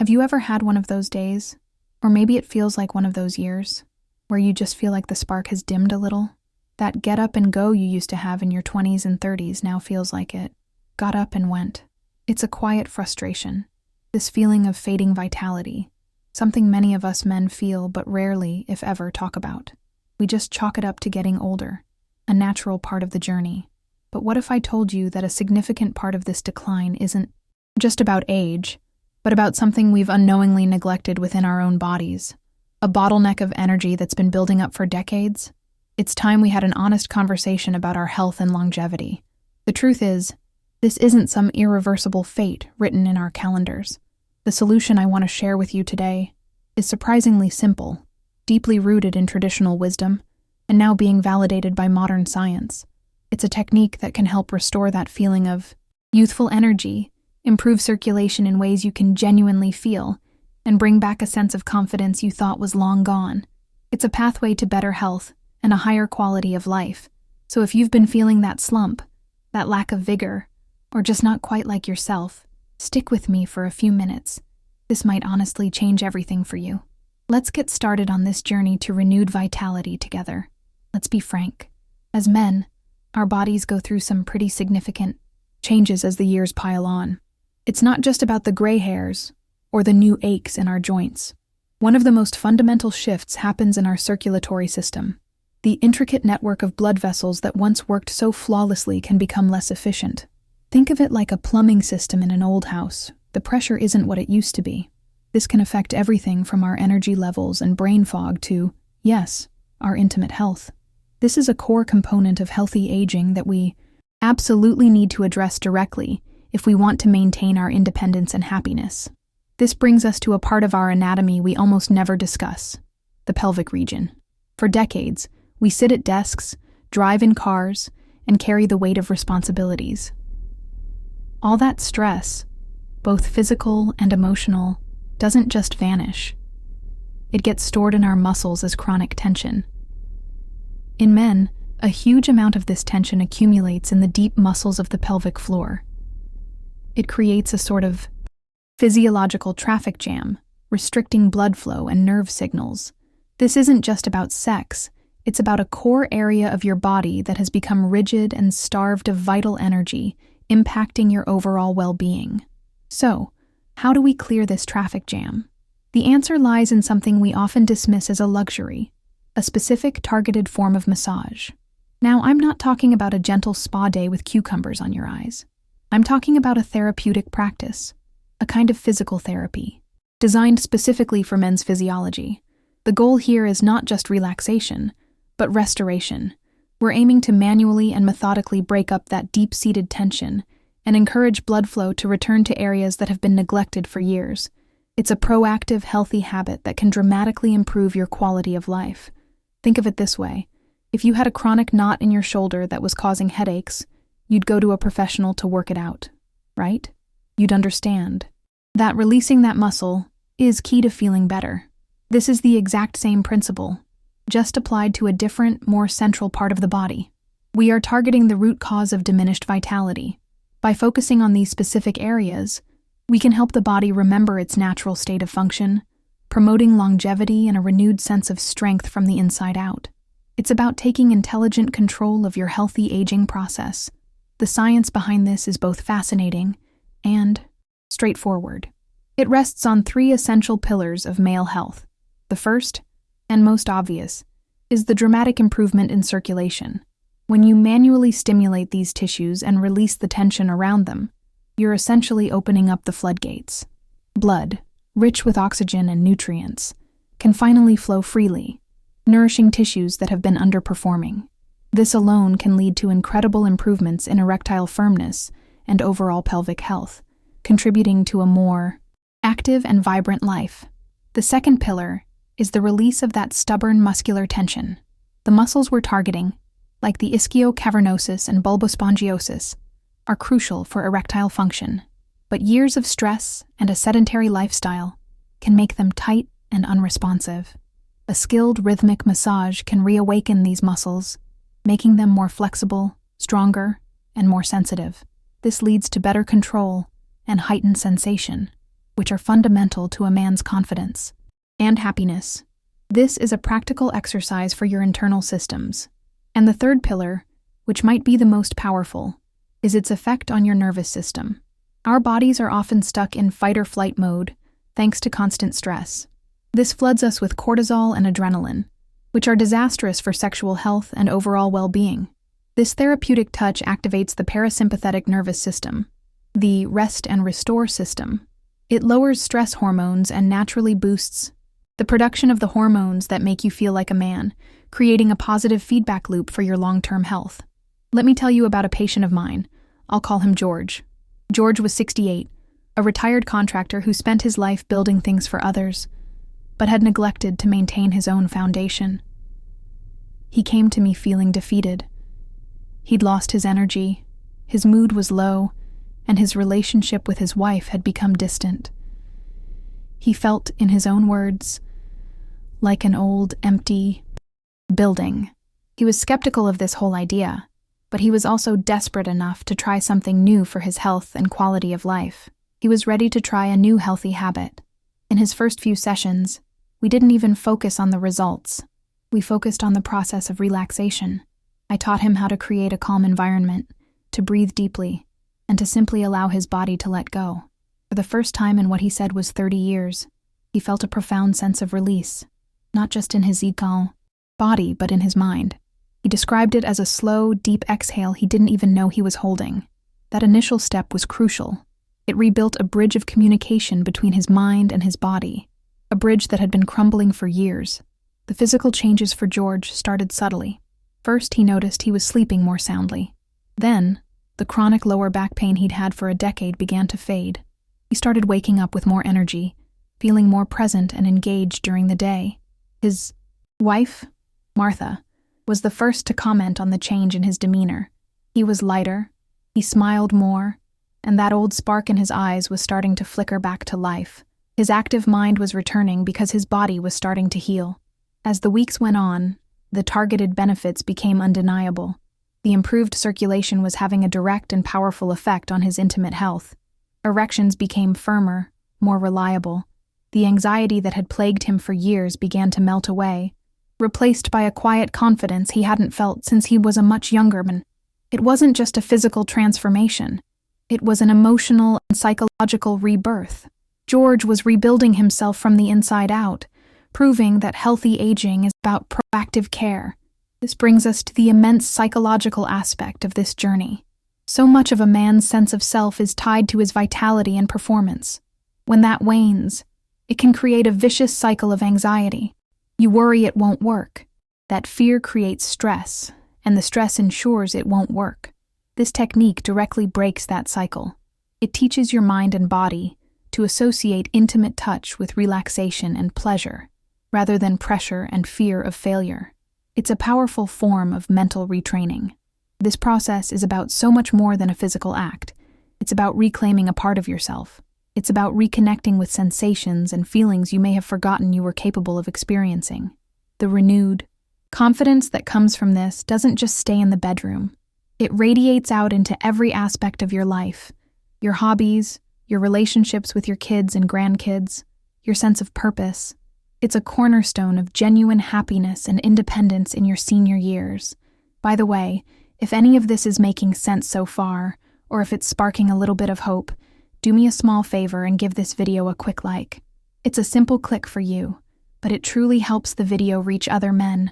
Have you ever had one of those days? Or maybe it feels like one of those years, where you just feel like the spark has dimmed a little? That get up and go you used to have in your 20s and 30s now feels like it got up and went. It's a quiet frustration, this feeling of fading vitality, something many of us men feel but rarely, if ever, talk about. We just chalk it up to getting older, a natural part of the journey. But what if I told you that a significant part of this decline isn't just about age, but about something we've unknowingly neglected within our own bodies? A bottleneck of energy that's been building up for decades? It's time we had an honest conversation about our health and longevity. The truth is, this isn't some irreversible fate written in our calendars. The solution I want to share with you today is surprisingly simple, deeply rooted in traditional wisdom, and now being validated by modern science. It's a technique that can help restore that feeling of youthful energy, improve circulation in ways you can genuinely feel, and bring back a sense of confidence you thought was long gone. It's a pathway to better health and a higher quality of life. So if you've been feeling that slump, that lack of vigor, or just not quite like yourself, stick with me for a few minutes. This might honestly change everything for you. Let's get started on this journey to renewed vitality together. Let's be frank. As men, our bodies go through some pretty significant changes as the years pile on. It's not just about the gray hairs or the new aches in our joints. One of the most fundamental shifts happens in our circulatory system. The intricate network of blood vessels that once worked so flawlessly can become less efficient. Think of it like a plumbing system in an old house. The pressure isn't what it used to be. This can affect everything from our energy levels and brain fog to, yes, our intimate health. This is a core component of healthy aging that we absolutely need to address directly if we want to maintain our independence and happiness. This brings us to a part of our anatomy we almost never discuss, the pelvic region. For decades, we sit at desks, drive in cars, and carry the weight of responsibilities. All that stress, both physical and emotional, doesn't just vanish. It gets stored in our muscles as chronic tension. In men, a huge amount of this tension accumulates in the deep muscles of the pelvic floor. It creates a sort of physiological traffic jam, restricting blood flow and nerve signals. This isn't just about sex. It's about a core area of your body that has become rigid and starved of vital energy, impacting your overall well-being. So, how do we clear this traffic jam? The answer lies in something we often dismiss as a luxury, a specific targeted form of massage. Now, I'm not talking about a gentle spa day with cucumbers on your eyes. I'm talking about a therapeutic practice, a kind of physical therapy, designed specifically for men's physiology. The goal here is not just relaxation, but restoration. We're aiming to manually and methodically break up that deep-seated tension and encourage blood flow to return to areas that have been neglected for years. It's a proactive, healthy habit that can dramatically improve your quality of life. Think of it this way. If you had a chronic knot in your shoulder that was causing headaches, you'd go to a professional to work it out, right? You'd understand that releasing that muscle is key to feeling better. This is the exact same principle, just applied to a different, more central part of the body. We are targeting the root cause of diminished vitality. By focusing on these specific areas, we can help the body remember its natural state of function, promoting longevity and a renewed sense of strength from the inside out. It's about taking intelligent control of your healthy aging process. The science behind this is both fascinating and straightforward. It rests on 3 essential pillars of male health. The first, and most obvious, is the dramatic improvement in circulation. When you manually stimulate these tissues and release the tension around them, you're essentially opening up the floodgates. Blood, rich with oxygen and nutrients, can finally flow freely, nourishing tissues that have been underperforming. This alone can lead to incredible improvements in erectile firmness and overall pelvic health, contributing to a more active and vibrant life. The second pillar is the release of that stubborn muscular tension. The muscles we're targeting, like the ischiocavernosus and bulbospongiosus, are crucial for erectile function, but years of stress and a sedentary lifestyle can make them tight and unresponsive. A skilled rhythmic massage can reawaken these muscles, making them more flexible, stronger, and more sensitive. This leads to better control and heightened sensation. which are fundamental to a man's confidence and happiness. This is a practical exercise for your internal systems. And the third pillar, which might be the most powerful, is its effect on your nervous system. Our bodies are often stuck in fight-or-flight mode thanks to constant stress. This floods us with cortisol and adrenaline, which are disastrous for sexual health and overall well-being. This therapeutic touch activates the parasympathetic nervous system, the rest and restore system. It lowers stress hormones and naturally boosts the production of the hormones that make you feel like a man, creating a positive feedback loop for your long-term health. Let me tell you about a patient of mine. I'll call him George. George was 68, a retired contractor who spent his life building things for others, but had neglected to maintain his own foundation. He came to me feeling defeated. He'd lost his energy, his mood was low, and his relationship with his wife had become distant. He felt, in his own words, like an old, empty building. He was skeptical of this whole idea, but he was also desperate enough to try something new for his health and quality of life. He was ready to try a new healthy habit. In his first few sessions, we didn't even focus on the results. We focused on the process of relaxation. I taught him how to create a calm environment, to breathe deeply, and to simply allow his body to let go. For the first time in what he said was 30 years, he felt a profound sense of release, not just in his body, but in his mind. He described it as a slow, deep exhale he didn't even know he was holding. That initial step was crucial. It rebuilt a bridge of communication between his mind and his body, a bridge that had been crumbling for years. The physical changes for George started subtly. First, he noticed he was sleeping more soundly. Then, the chronic lower back pain he'd had for a decade began to fade. He started waking up with more energy, feeling more present and engaged during the day. His wife, Martha, was the first to comment on the change in his demeanor. He was lighter, he smiled more, and that old spark in his eyes was starting to flicker back to life. His active mind was returning because his body was starting to heal. As the weeks went on, the targeted benefits became undeniable. The improved circulation was having a direct and powerful effect on his intimate health. Erections became firmer, more reliable. The anxiety that had plagued him for years began to melt away, replaced by a quiet confidence he hadn't felt since he was a much younger man. It wasn't just a physical transformation. It was an emotional and psychological rebirth. George was rebuilding himself from the inside out, proving that healthy aging is about proactive care. This brings us to the immense psychological aspect of this journey. So much of a man's sense of self is tied to his vitality and performance. When that wanes, it can create a vicious cycle of anxiety. You worry it won't work. That fear creates stress, and the stress ensures it won't work. This technique directly breaks that cycle. It teaches your mind and body to associate intimate touch with relaxation and pleasure, rather than pressure and fear of failure. It's a powerful form of mental retraining. This process is about so much more than a physical act. It's about reclaiming a part of yourself. It's about reconnecting with sensations and feelings you may have forgotten you were capable of experiencing. The renewed confidence that comes from this doesn't just stay in the bedroom. It radiates out into every aspect of your life, your hobbies, your relationships with your kids and grandkids, your sense of purpose. It's a cornerstone of genuine happiness and independence in your senior years. By the way, if any of this is making sense so far, or if it's sparking a little bit of hope, do me a small favor and give this video a quick like. It's a simple click for you, but it truly helps the video reach other men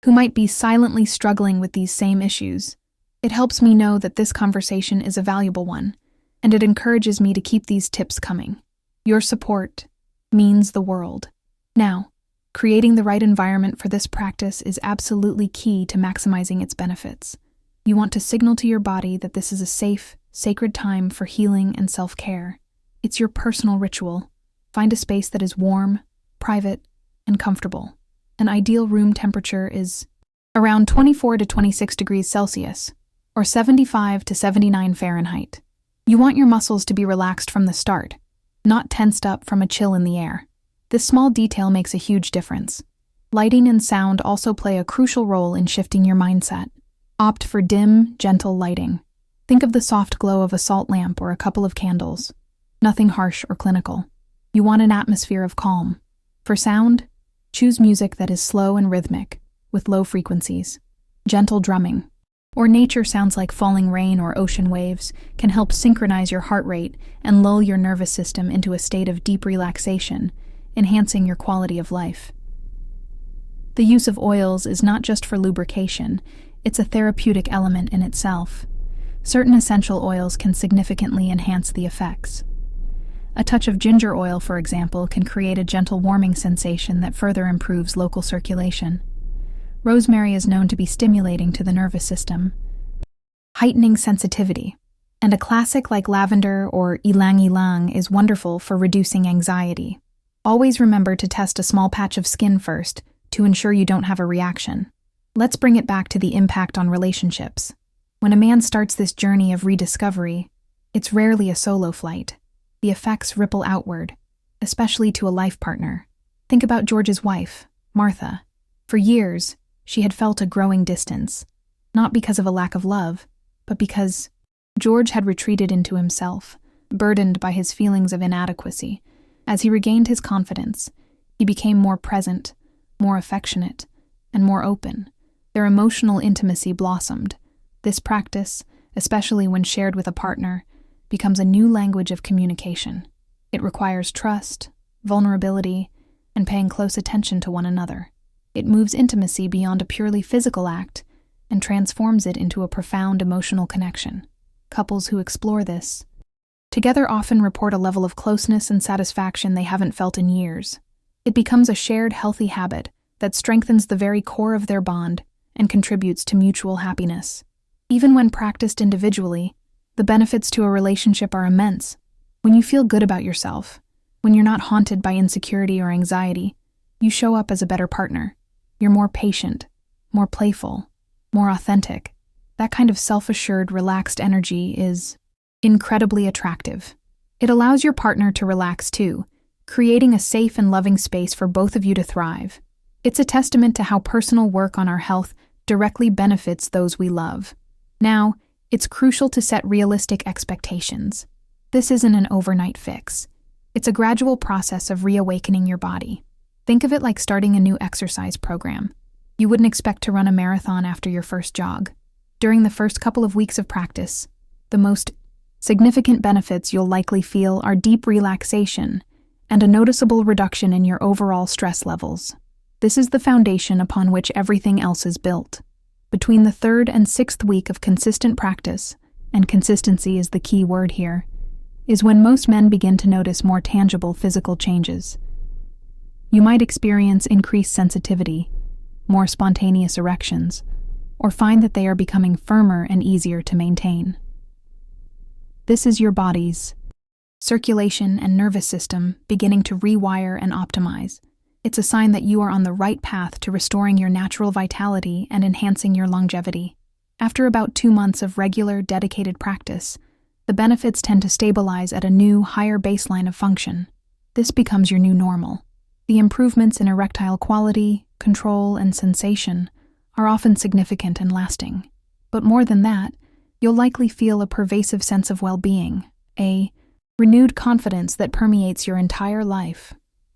who might be silently struggling with these same issues. It helps me know that this conversation is a valuable one, and it encourages me to keep these tips coming. Your support means the world. Now, creating the right environment for this practice is absolutely key to maximizing its benefits. You want to signal to your body that this is a safe, sacred time for healing and self-care. It's your personal ritual. Find a space that is warm, private, and comfortable. An ideal room temperature is around 24 to 26 degrees Celsius, or 75 to 79 Fahrenheit. You want your muscles to be relaxed from the start, not tensed up from a chill in the air. This small detail makes a huge difference. Lighting and sound also play a crucial role in shifting your mindset. Opt for dim, gentle lighting. Think of the soft glow of a salt lamp or a couple of candles. Nothing harsh or clinical. You want an atmosphere of calm. For sound, choose music that is slow and rhythmic, with low frequencies. Gentle drumming, or nature sounds like falling rain or ocean waves, can help synchronize your heart rate and lull your nervous system into a state of deep relaxation, enhancing your quality of life. The use of oils is not just for lubrication, it's a therapeutic element in itself. Certain essential oils can significantly enhance the effects. A touch of ginger oil, for example, can create a gentle warming sensation that further improves local circulation. Rosemary is known to be stimulating to the nervous system, heightening sensitivity. And a classic like lavender or ylang ylang is wonderful for reducing anxiety. Always remember to test a small patch of skin first to ensure you don't have a reaction. Let's bring it back to the impact on relationships. When a man starts this journey of rediscovery, it's rarely a solo flight. The effects ripple outward, especially to a life partner. Think about George's wife, Martha. For years, she had felt a growing distance, not because of a lack of love, but because George had retreated into himself, burdened by his feelings of inadequacy. As he regained his confidence, he became more present, more affectionate, and more open. Their emotional intimacy blossomed. This practice, especially when shared with a partner, becomes a new language of communication. It requires trust, vulnerability, and paying close attention to one another. It moves intimacy beyond a purely physical act and transforms it into a profound emotional connection. Couples who explore this together often report a level of closeness and satisfaction they haven't felt in years. It becomes a shared, healthy habit that strengthens the very core of their bond and contributes to mutual happiness. Even when practiced individually, the benefits to a relationship are immense. When you feel good about yourself, when you're not haunted by insecurity or anxiety, you show up as a better partner. You're more patient, more playful, more authentic. That kind of self-assured, relaxed energy is incredibly attractive. It allows your partner to relax too, creating a safe and loving space for both of you to thrive. It's a testament to how personal work on our health directly benefits those we love. Now, it's crucial to set realistic expectations. This isn't an overnight fix. It's a gradual process of reawakening your body. Think of it like starting a new exercise program. You wouldn't expect to run a marathon after your first jog. During the first couple of weeks of practice, the most significant benefits you'll likely feel are deep relaxation and a noticeable reduction in your overall stress levels. This is the foundation upon which everything else is built. Between the 3rd and 6th week of consistent practice, and consistency is the key word here, is when most men begin to notice more tangible physical changes. You might experience increased sensitivity, more spontaneous erections, or find that they are becoming firmer and easier to maintain. This is your body's circulation and nervous system beginning to rewire and optimize. It's a sign that you are on the right path to restoring your natural vitality and enhancing your longevity. After about 2 months of regular, dedicated practice, the benefits tend to stabilize at a new, higher baseline of function. This becomes your new normal. The improvements in erectile quality, control, and sensation are often significant and lasting. But more than that, you'll likely feel a pervasive sense of well-being, a renewed confidence that permeates your entire life.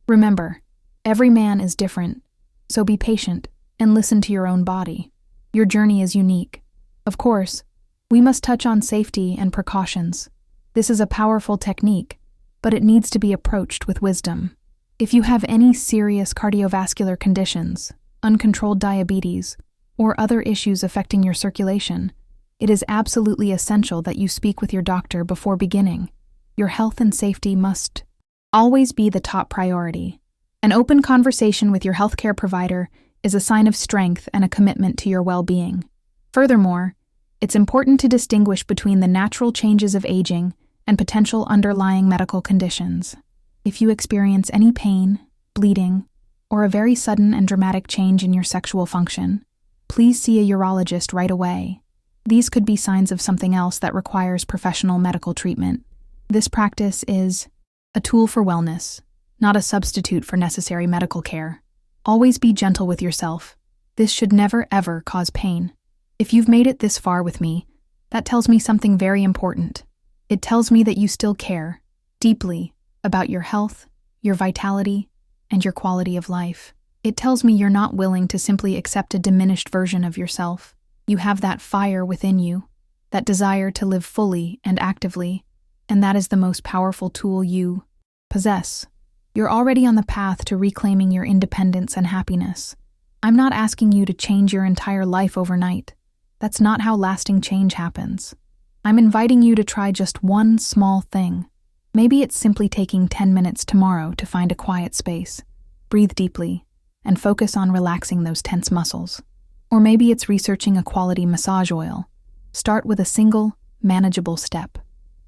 Remember, every man is different, so be patient and listen to your own body. Your journey is unique. Of course, we must touch on safety and precautions. This is a powerful technique, but it needs to be approached with wisdom. If you have any serious cardiovascular conditions, uncontrolled diabetes, or other issues affecting your circulation, it is absolutely essential that you speak with your doctor before beginning. Your health and safety must always be the top priority. An open conversation with your healthcare provider is a sign of strength and a commitment to your well-being. Furthermore, it's important to distinguish between the natural changes of aging and potential underlying medical conditions. If you experience any pain, bleeding, or a very sudden and dramatic change in your sexual function, please see a urologist right away. These could be signs of something else that requires professional medical treatment. This practice is a tool for wellness, not a substitute for necessary medical care. Always be gentle with yourself. This should never, ever cause pain. If you've made it this far with me, that tells me something very important. It tells me that you still care, deeply, about your health, your vitality, and your quality of life. It tells me you're not willing to simply accept a diminished version of yourself. You have that fire within you, that desire to live fully and actively, and that is the most powerful tool you possess. You're already on the path to reclaiming your independence and happiness. I'm not asking you to change your entire life overnight. That's not how lasting change happens. I'm inviting you to try just one small thing. Maybe it's simply taking 10 minutes tomorrow to find a quiet space, breathe deeply, and focus on relaxing those tense muscles. Or maybe it's researching a quality massage oil. Start with a single, manageable step.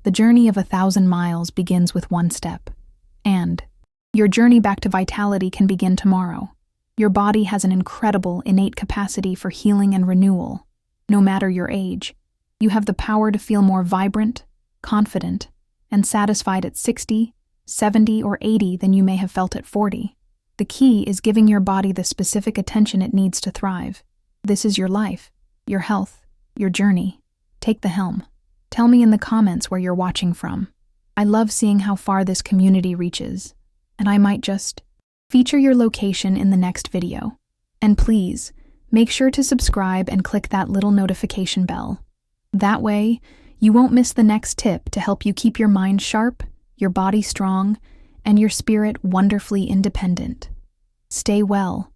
The journey of 1,000 miles begins with one step. And your journey back to vitality can begin tomorrow. Your body has an incredible innate capacity for healing and renewal. No matter your age, you have the power to feel more vibrant, confident, and satisfied at 60, 70, or 80 than you may have felt at 40. The key is giving your body the specific attention it needs to thrive. This is your life, your health, your journey. Take the helm. Tell me in the comments where you're watching from. I love seeing how far this community reaches, and I might just feature your location in the next video. And please, make sure to subscribe and click that little notification bell. That way, you won't miss the next tip to help you keep your mind sharp, your body strong, and your spirit wonderfully independent. Stay well,